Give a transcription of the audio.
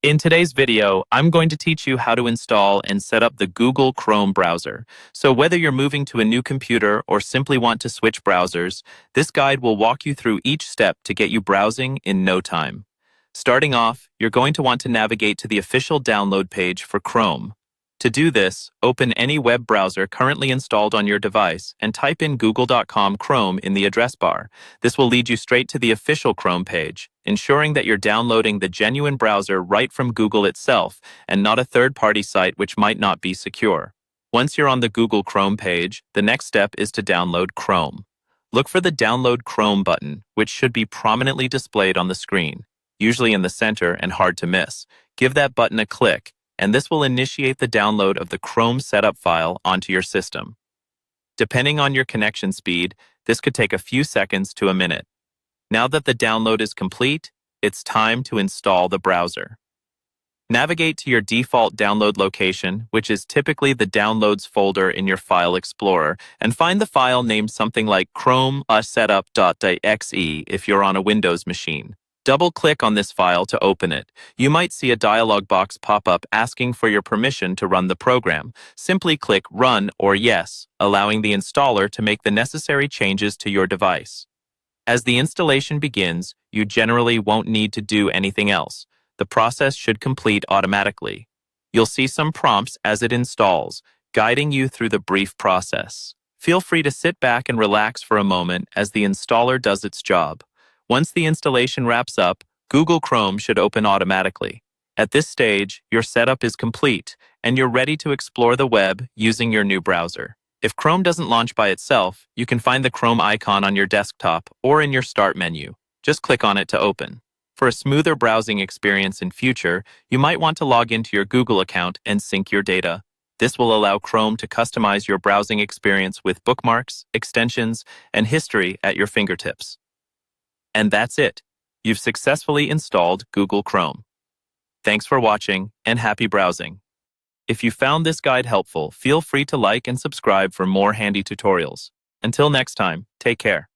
In today's video, I'm going to teach you how to install and set up the Google Chrome browser. So whether you're moving to a new computer or simply want to switch browsers, this guide will walk you through each step to get you browsing in no time. Starting off, you're going to want to navigate to the official download page for Chrome. To do this, open any web browser currently installed on your device and type in google.com Chrome in the address bar. This will lead you straight to the official Chrome page, ensuring that you're downloading the genuine browser right from Google itself and not a third-party site which might not be secure. Once you're on the Google Chrome page, the next step is to download Chrome. Look for the Download Chrome button, which should be prominently displayed on the screen, usually in the center and hard to miss. Give that button a click, and this will initiate the download of the Chrome setup file onto your system. Depending on your connection speed, this could take a few seconds to a minute. Now that the download is complete, it's time to install the browser. Navigate to your default download location, which is typically the Downloads folder in your File Explorer, and find the file named something like chrome.setup.exe if you're on a Windows machine. Double-click on this file to open it. You might see a dialog box pop up asking for your permission to run the program. Simply click Run or Yes, allowing the installer to make the necessary changes to your device. As the installation begins, you generally won't need to do anything else. The process should complete automatically. You'll see some prompts as it installs, guiding you through the brief process. Feel free to sit back and relax for a moment as the installer does its job. Once the installation wraps up, Google Chrome should open automatically. At this stage, your setup is complete, and you're ready to explore the web using your new browser. If Chrome doesn't launch by itself, you can find the Chrome icon on your desktop or in your Start menu. Just click on it to open. For a smoother browsing experience in future, you might want to log into your Google account and sync your data. This will allow Chrome to customize your browsing experience with bookmarks, extensions, and history at your fingertips. And that's it. You've successfully installed Google Chrome. Thanks for watching and happy browsing. If you found this guide helpful, feel free to like and subscribe for more handy tutorials. Until next time, take care.